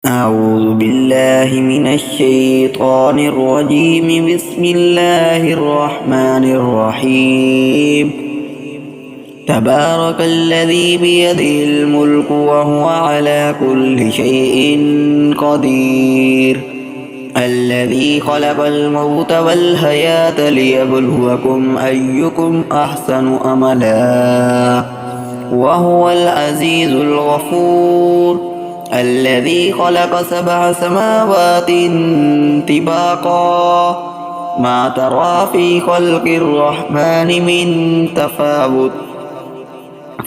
أعوذ بالله من الشيطان الرجيم. بسم الله الرحمن الرحيم. تبارك الذي بيده الملك وهو على كل شيء قدير. الذي خلق الموت والحياة ليبلوكم أيكم أحسن أملا وهو العزيز الغفور. الذي خلق 7 سماوات طباقا ما ترى في خلق الرحمن من تفاوت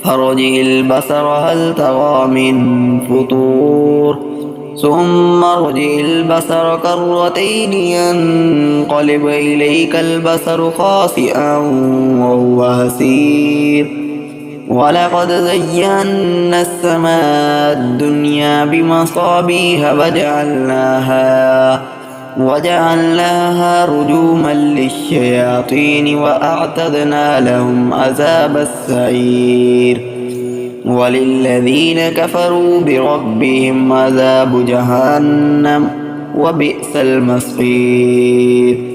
فارجع البصر هل ترى من فطور ثم ارجع البصر كرتين ينقلب إليك البصر خاسئا وهو حسير. ولقد زينا السماء الدنيا بمصابيح وجعلناها رجوما للشياطين وأعتدنا لهم عذاب السعير. وللذين كفروا بربهم عذاب جهنم وبئس المصير.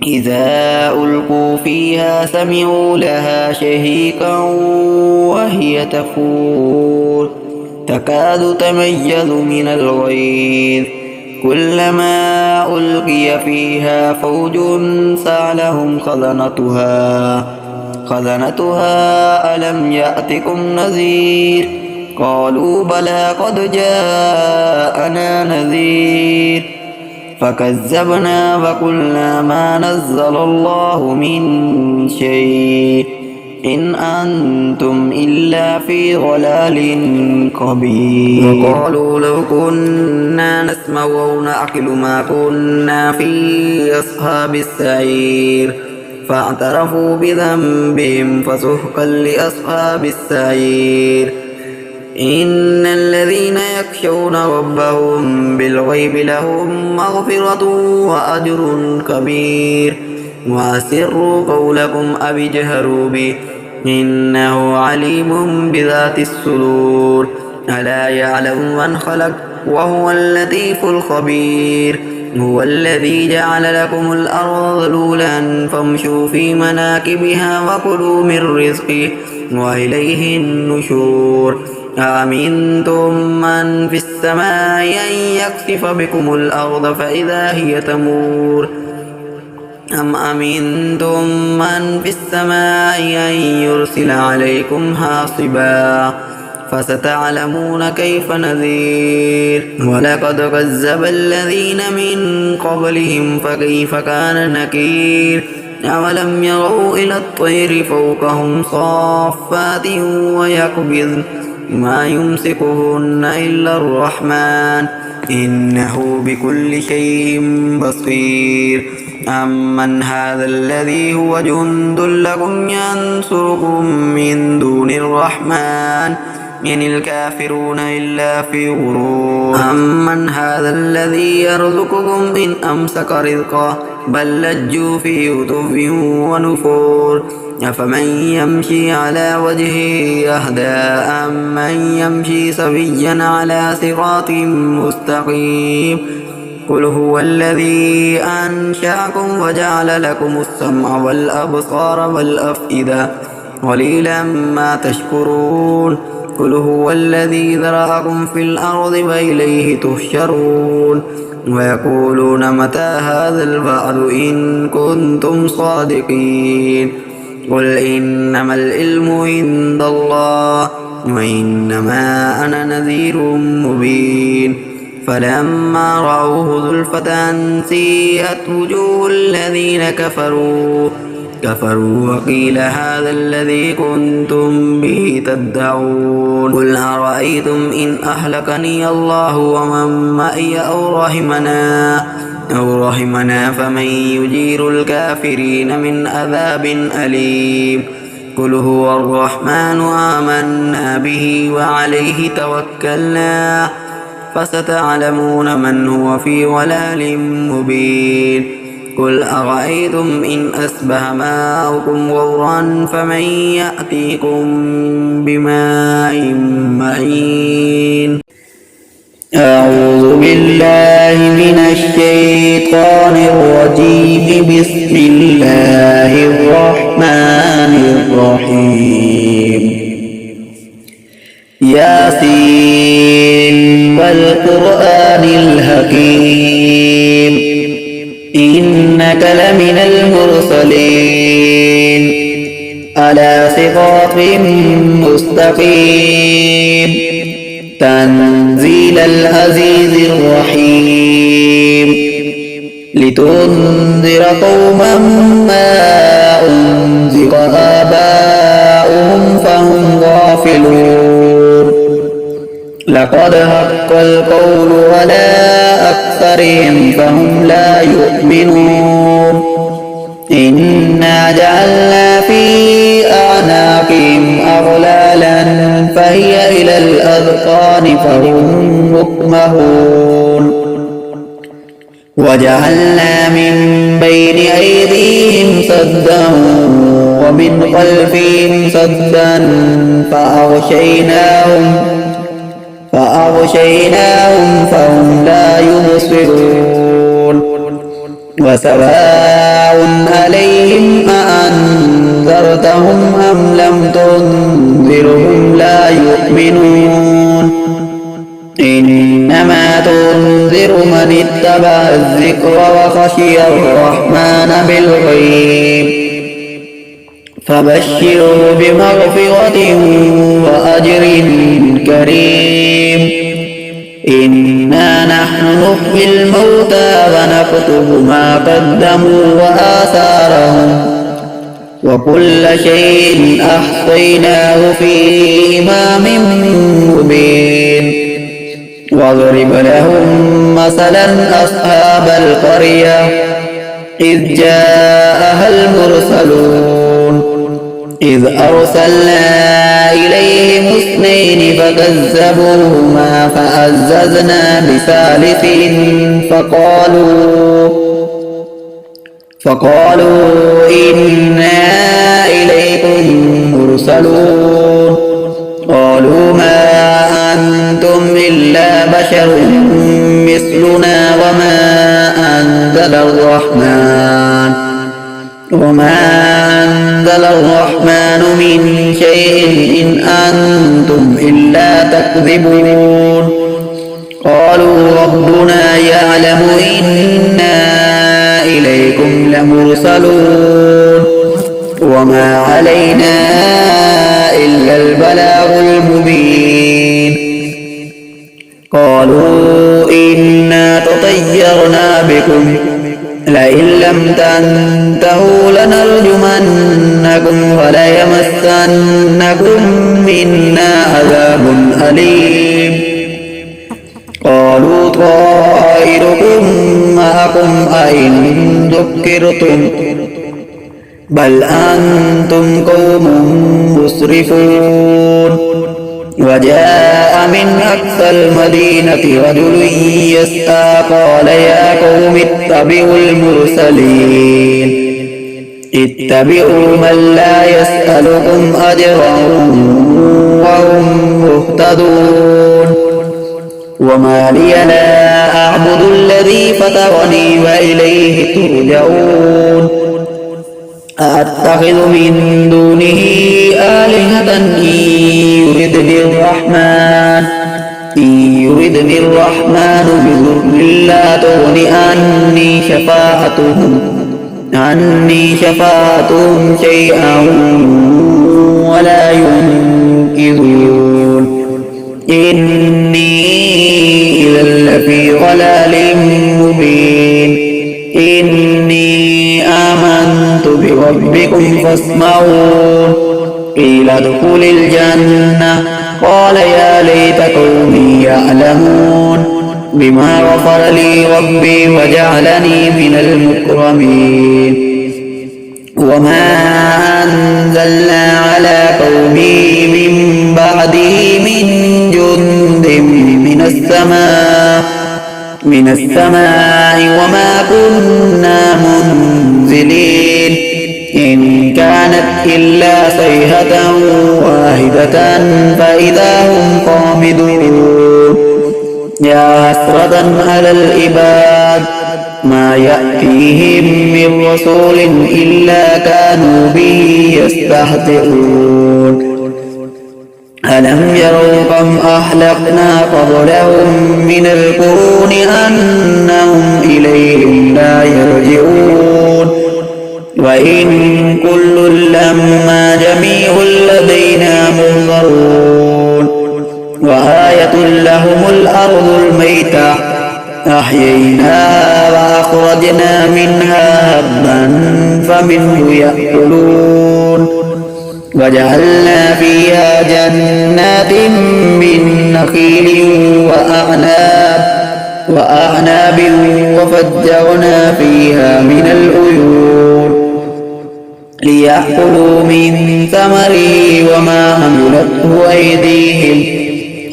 إذا ألقوا فيها سمعوا لها شهيقا وهي تفور تكاد تميز من الغيظ كلما ألقي فيها فوج سألهم خزنتها ألم يأتكم نذير قالوا بلى قد جاءنا نذير فكذبنا وقلنا ما نزل الله من شيء إن أنتم إلا في ضلال كبير. وقالوا لو كنا نسمع أو نعقل ما كنا في أصحاب السعير فاعترفوا بذنبهم فسحقا لأصحاب السعير. إن الذين يخشون ربهم بالغيب لهم مغفرة وأجر كبير. وأسروا قولكم أو اجهروا به إنه عليم بذات الصدور. ألا يعلم من خلق وهو اللطيف الخبير. هو الذي جعل لكم الأرض ذلولا فامشوا في مناكبها وكلوا من رزقه وإليه النشور. أأمنتم من في السماء أن يخسف بكم الأرض فإذا هي تمور أم أمنتم من في السماء أن يرسل عليكم حاصبا فستعلمون كيف نذير. ولقد كذب الذين من قبلهم فكيف كان نكير. أولم يروا إلى الطير فوقهم صافات ويقبضن ما يمسكهن إلا الرحمن إنه بكل شيء بصير. أمن هذا الذي هو جند لكم ينصركم من دون الرحمن إن الكافرون إلا في غرور. أمن هذا الذي يرزقكم إن أمسك رزقه بل لجوا في عتو ونفور. أفمن يمشي على وجهه أهدى أمن يمشي سويا على صراط مستقيم. قل هو الذي أنشأكم وجعل لكم السمع والأبصار والأفئدة قليلا ما تشكرون. قل هو الذي ذرأكم في الأرض وإليه تحشرون. ويقولون متى هذا الوعد إن كنتم صادقين. قل إنما العلم عند الله وإنما أنا نذير مبين. فلما رأوه زلفة سيئت وجوه الذين كفروا وقيل هذا الذي كنتم به تدعون. قل أرأيتم إن أهلكني الله ومن معي أو رحمنا فمن يجير الكافرين من عذاب أليم. قل هو الرحمن آمنا به وعليه توكلنا فستعلمون من هو في ضلال مبين. قل أرأيتم إن أصبح ماؤكم غورا فمن يأتيكم بماء معين. أعوذ بالله من الشيطان الرجيم. بسم الله الرحمن الرحيم. ياسين والقرآن الحكيم إنك لمن المرسلين على صراط مستقيم تنزيل العزيز الرحيم لتنذر قوما ما أنذر آباؤهم فهم غافلون لقد حق القول على أكثرهم فهم لا يؤمنون إنا جعلنا في أعناقهم أغلالا فهي إلى الأذقان فهم مقمحون وجعلنا من بين أيديهم سدا ومن خلفهم سدا فأغشيناهم فهم لا يبصرون وسواء عليهم أأنذرتهم أم لم تنذرهم لا يؤمنون إنما تنذر من اتبع الذكر وخشي الرحمن بالغيب فبشره بمغفرة وأجر كريم إنا نحن نحيي الموتى ونكتب ما قدموا وآثارهم وكل شيء أحصيناه في إمام مبين واضرب لهم مثلا أصحاب القرية إذ جاءها المرسلون إذ أرسلنا إليهم 2 فكذبوهما فعززنا بثالث فقالوا إنا إليكم مرسلون قالوا ما أنتم إلا بشر مثلنا وما أنزل الرحمن من شيء إن أنتم إلا تكذبون قالوا ربنا يعلم إنا إليكم لمرسلون وما علينا إلا البلاغ المبين قالوا إنا تطيرنا بكم لئن لم تنتهوا لنرجمنكم وليمسنكم منا عذاب أليم قالوا طائركم معكم أئن ذكرتم بل أنتم قوم مسرفون وجاء من أقصى المدينة رجل يسعى قال يا قوم اتبعوا المرسلين اتبعوا من لا يسألكم أجرا وهم مهتدون وما لي لا أعبد الذي فطرني وإليه ترجعون أأتخذ من دونه آلهة إن يردني الرحمن بضر لا تغن عني شفاعتهم شيئا ولا ينقذون إني إذا لفي ضلال مبين إني آمنت بربكم فاسمعون قيل ادخل الجنة قال يا ليت قومي يعلمون بما غفر لي ربي وجعلني من المكرمين وما أنزلنا على قومه من بعده من جند من السماء وما كنا منزلين إن كانت إلا صيحة واحدة فإذا هم خامدون يا حسرة على العباد ما يأتيهم من رسول إلا كانوا به يستهزئون ألم يروا كم أهلكنا قبلهم من القرون أنهم إليهم لا يرجعون وإن كل لما جميع لدينا محضرون وآية لهم الأرض الميتة أحييناها وأخرجنا منها هبا فمنه يأكلون وجعلنا فيها جنات من نخيل وأعناب وفجرنا فيها من العيون ليأكلوا من ثمره وما عملته أيديهم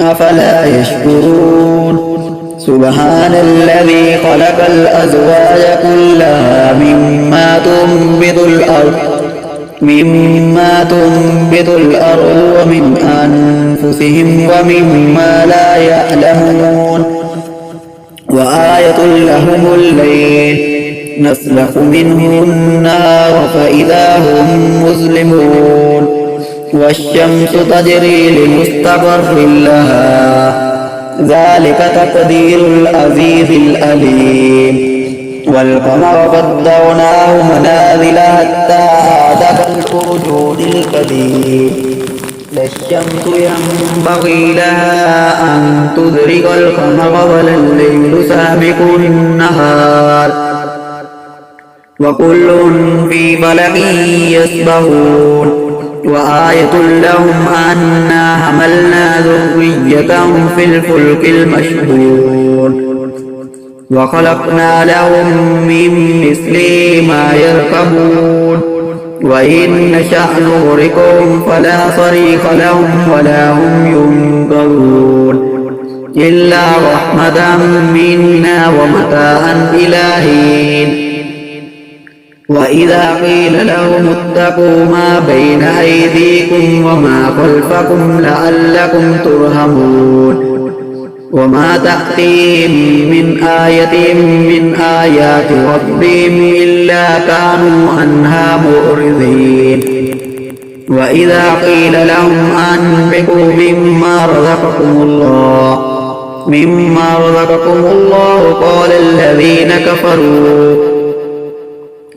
أفلا يشكرون سبحان الذي خلق الأزواج كلها مما تنبت الأرض ومن أنفسهم ومما لا يعلمون وآية لهم الليل نسلخ منه النار فإذا هم مظلمون والشمس تجري لمستقر لها ذلك تقدير العزيز العليم والقمر قدرناه منازل حتى عاد كالأرجون القديم لا الشمس ينبغي لها أن تدرك القمر ولا الليل سابق النهار وكل في فلك يسبحون وآية لهم أنا حملنا ذريتهم في الفلك المشحون وخلقنا لهم من مثله ما يركبون وإن نشأ نغرقهم فلا صريخ لهم ولا هم ينقذون إلا رحمة منا ومتاعا إلى حين وإذا قيل لهم اتقوا ما بين أيديكم وما خلفكم لعلكم ترحمون وما تأتيهم من آية من آيات ربهم إلا كانوا عنها معرضين وإذا قيل لهم أنفقوا مما رزقكم الله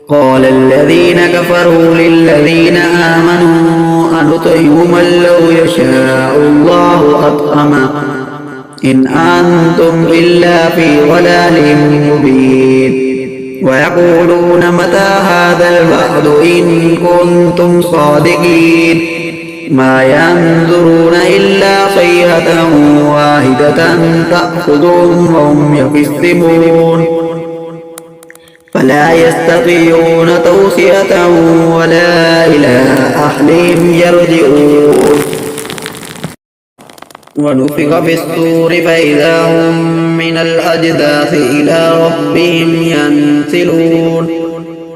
قال الذين كفروا للذين آمنوا أنطعم من لو يشاء الله أطعمه إن أنتم إلا في ضلال مبين ويقولون متى هذا الوعد إن كنتم صادقين ما ينظرون إلا صيحة واحدة تأخذهم وهم يخصمون فلا يستطيعون توصية ولا إلى أهلهم يرجعون ونفخ في الصور فإذا هم من الأجداث إلى ربهم ينسلون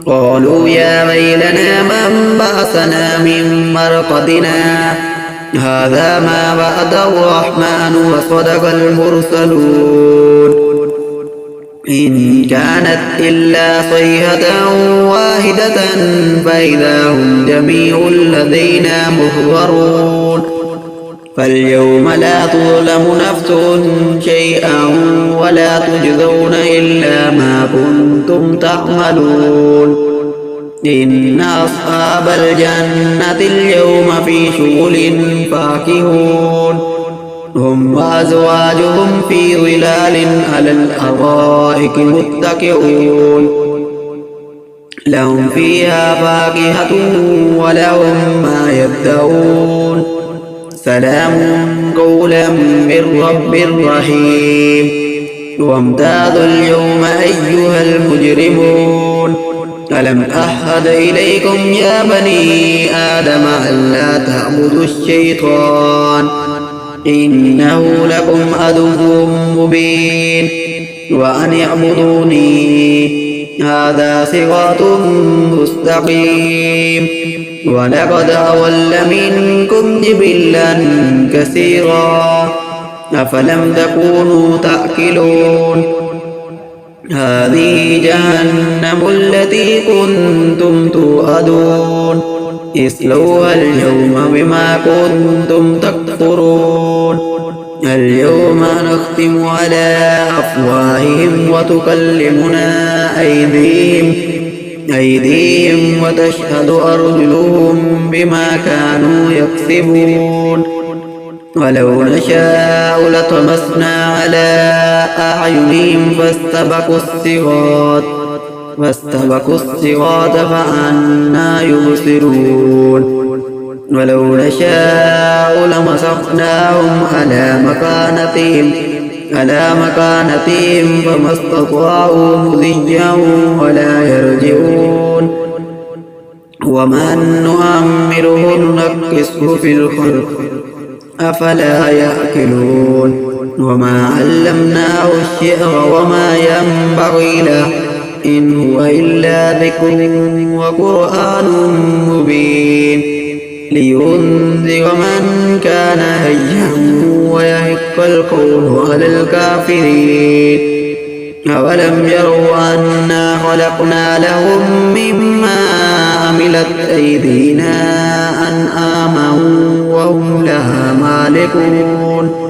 قالوا يا ويلنا من بعثنا من مرقدنا هذا ما وعد الرحمن وصدق المرسلون إن كانت إلا صيحة واحدة فإذا هم جميع لدينا محضرون فاليوم لا تظلم نفس شيئا ولا تجزون إلا ما كنتم تعملون إن أصحاب الجنة اليوم في شغل فاكهون هم وأزواجهم في ظلال على الأرائك متكئون لهم فيها فاكهة ولهم ما يدعون سلام قولا من رب رحيم وامتازوا اليوم أيها المجرمون ألم أعهد إليكم يا بني آدم ألا تعبدوا الشيطان إنه لكم عدو مبين وأن اعبدوني هذا صراط مستقيم ولقد أضل منكم جبلا كثيرا أفلم تكونوا تأكلون هذه جهنم التي كنتم توعدون اصلوها اليوم بما كنتم تكفرون اليوم نختم على أفواههم وتكلمنا أيديهم وتشهد أرجلهم بما كانوا يكسبون ولو نشاء لطمسنا على أعينهم فاستبقوا الصراط فأنى يبصرون ولو نشاء لمسخناهم على مكانتهم فما استطاعوا مضيا ولا يرجعون ومن نؤمره ننكسه في الخلق أفلا يأكلون وما علمناه الشعر وما ينبغي له إن هو إلا ذكر وقرآن مبين لينذر من كان حيا ويحق القول على الكافرين أولم يروا أنا خلقنا لهم مما عملت أيدينا أنعاما وهم لها مالكون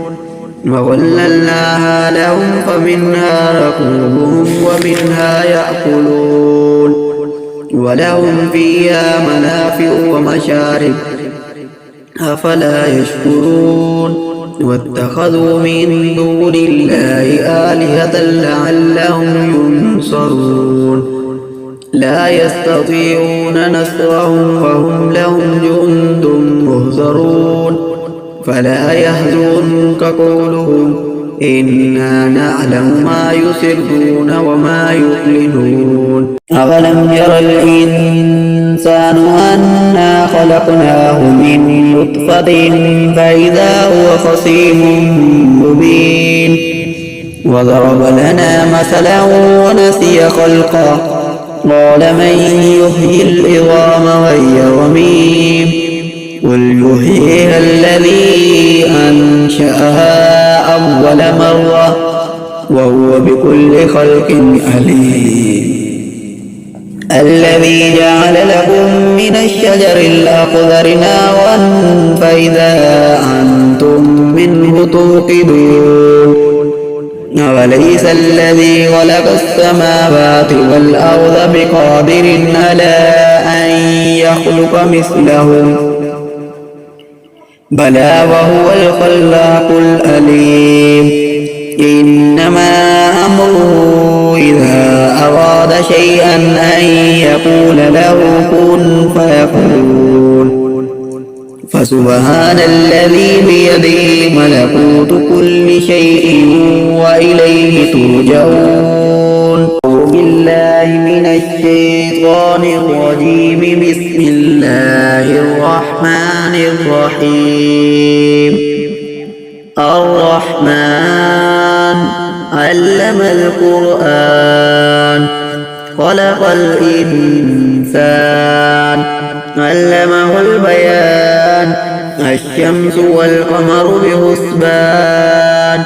وظللناها لهم فمنها ركوبهم ومنها يأكلون ولهم فيها منافع ومشارب أفلا يشكرون واتخذوا من دون الله آلهة لعلهم ينصرون لا يستطيعون نصرهم وهم لهم جند مهزرون فلا يحزنك قولهم إنا نعلم ما يسرون وما يعلنون أولم ير الإنسان أنا خلقناه من نطفة فإذا هو خصيم مبين وضرب لنا مثلا ونسي خلقه قال من يحيي العظام وهي رميم قل يحييها الذي أنشأها أول مرة وهو بكل خلق عليم الذي جعل لكم من الشجر الأخضر نارا فإذا أنتم منه توقدون أوليس الذي خلق السماوات والأرض بقادر على أن يخلق مثلهم بلى وهو الخلاق العليم إنما أمره إذا أراد شيئا أن يقول له كن فيكون فسبحان الذي بيده ملكوت كل شيء وإليه ترجعون أعوذ بالله من الشيطان الرجيم بسم الله الرحمن الرحيم الرحمن علم القرآن خلق الإنسان علمه البيان الشمس والقمر بحسبان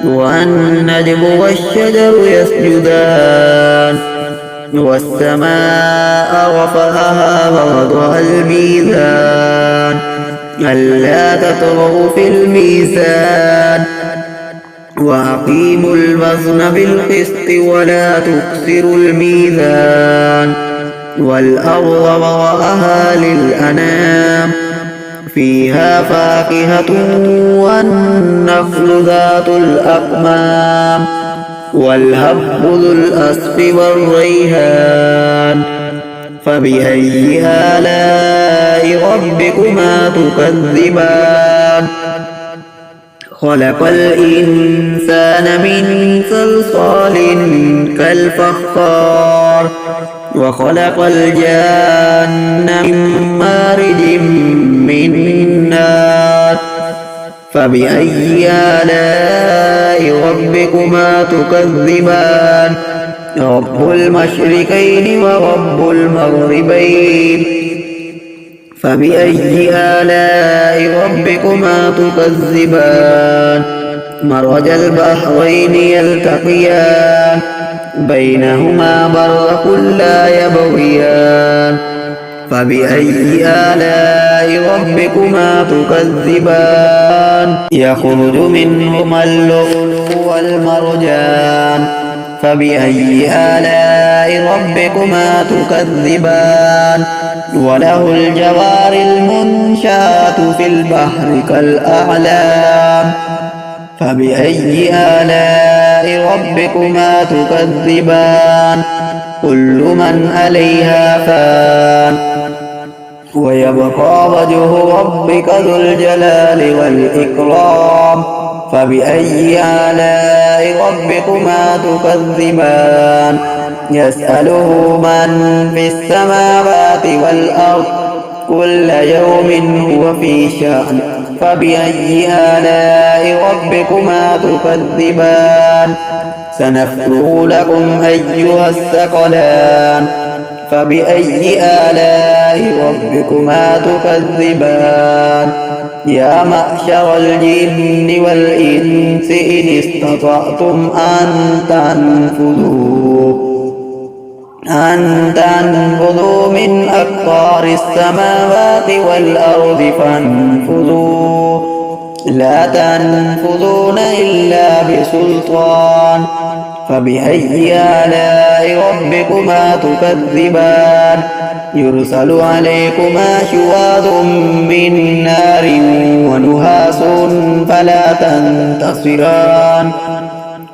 والنجم والشجر يسجدان والسماء رفعها ووضع الميزان ألا تطغوا في الميزان وأقيموا الوزن بالقسط ولا تكسروا الميزان والأرض وضعها للأنام فيها فاكهة والنخل ذات الأكمام والهب ذو الأصف والريحان فبأي آلاء ربكما تكذبان خلق الإنسان من صلصال كالفخار وخلق الجان من مارج من نار فبأي آلاء ربكما تكذبان رب المشرقين ورب المغربين فبأي آلاء ربكما تكذبان مرج البحرين يلتقيان بينهما برزخ لا يبغيان فبأي آلاء ربكما تكذبان يخرج منهما اللؤلؤ والمرجان فبأي آلاء ربكما تكذبان وله الجوار المنشآت في البحر كالأعلام فبأي آلاء ربكما تكذبان كل من عليها فان ويبقى وجه ربك ذو الجلال والإكرام فبأي آلاء ربكما تكذبان يسأله من في السماوات والأرض كل يوم هو في شأن فبأي آلاء ربكما تكذبان سنفرغ لكم أيها الثقلان فبأي آلاء ربكما تكذبان يا معشر الجن والإنس إن استطعتم أن تنفذوا من أقطار السماوات والأرض فانفذوا لا تنفذون إلا بسلطان فبأي آلاء ربكما تكذبان يرسل عليكما شواظ من نار ونحاس فلا تنتصران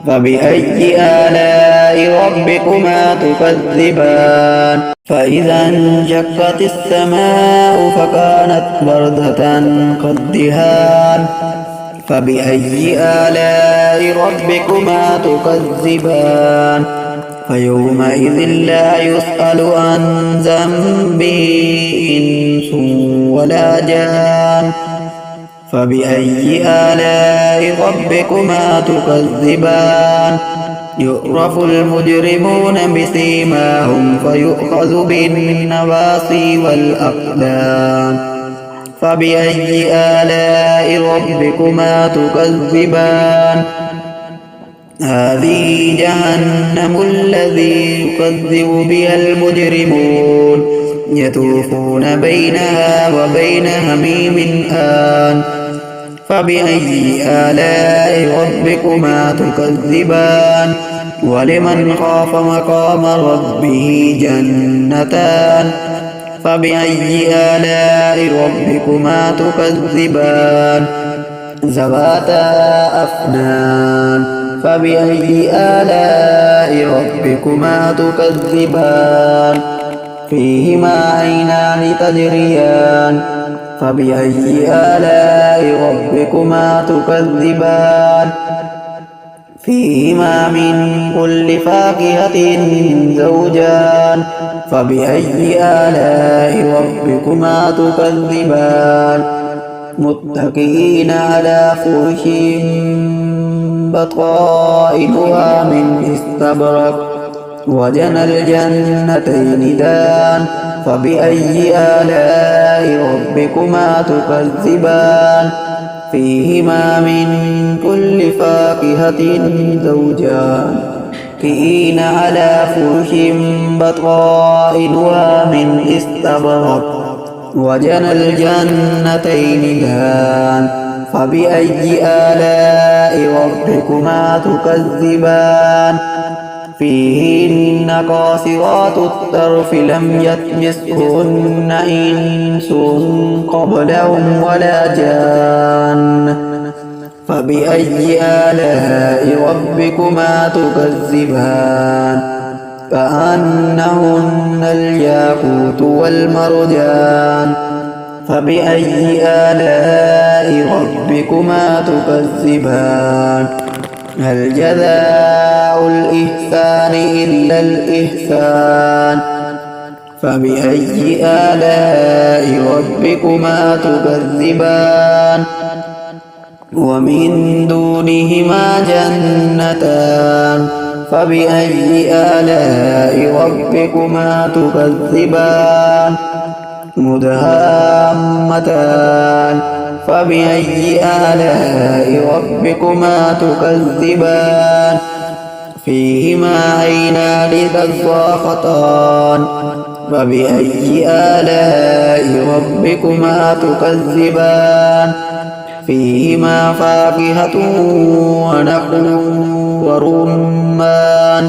فبأي آلاء ربكما تكذبان فإذا انشقت السماء فكانت وردة كالدهان فبأي آلاء ربكما تكذبان فيومئذ لا يسأل عن ذنبه إنس ولا جان فبأي آلاء ربكما تكذبان يعرف المجرمون بسيماهم فيؤخذ بالنواصي والأقدام فبأي آلاء ربكما تكذبان هذه جهنم الذي يكذب بها المجرمون يطوفون بينها وبين حميم آن فبأي آلاء ربكما تكذبان ولمن خاف مقام ربه جنتان فبأي آلاء ربكما تكذبان ذواتا أفنان فبأي آلاء ربكما تكذبان فيهما عينان تجريان فبأي آلاء ربكما تكذبان فيهما من كل فاكهة زوجان فبأي آلاء ربكما تكذبان متكئين على فرش بطائنها من استبرق وجنى الجنتين دان فبأي آلاء ربكما تكذبان فيهما من كل فاكهة زوجان متكئين على فرش بطائنها من استبرق وجنى الجنتين دان فبأي آلاء ربكما تكذبان فيهن قاصرات الطرف لم يطمثهن إنس قبلهم ولا جان فبأي آلاء ربكما تكذبان كأنهن الياقوت والمرجان فبأي آلاء ربكما تكذبان هل جزاء الإحسان إلا الإحسان فبأي آلاء ربكما تكذبان ومن دونهما جنتان فبأي آلاء ربكما تكذبان مدهامتان فبأي آلاء ربكما تكذبان فيهما عينان تضاختان فبأي آلاء ربكما تكذبان فيهما فاكهة ونخل ورمان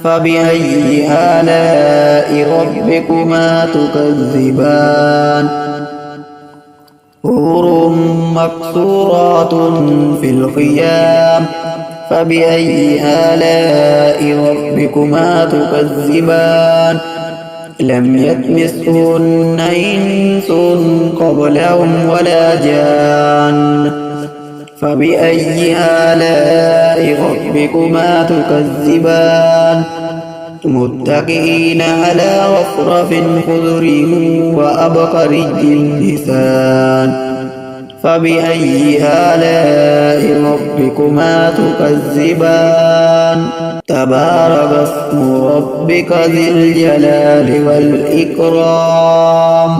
فبأي آلاء ربكما تكذبان حور مقصورات في الخيام فبأي آلاء ربكما تكذبان لم يطمثهن إنس قبلهم ولا جان فبأي آلاء ربكما تكذبان متكئين على رفرف خضر وأبقري حسان فبأي آلاء ربكما تكذبان تبارك اسم ربك ذي الجلال والإكرام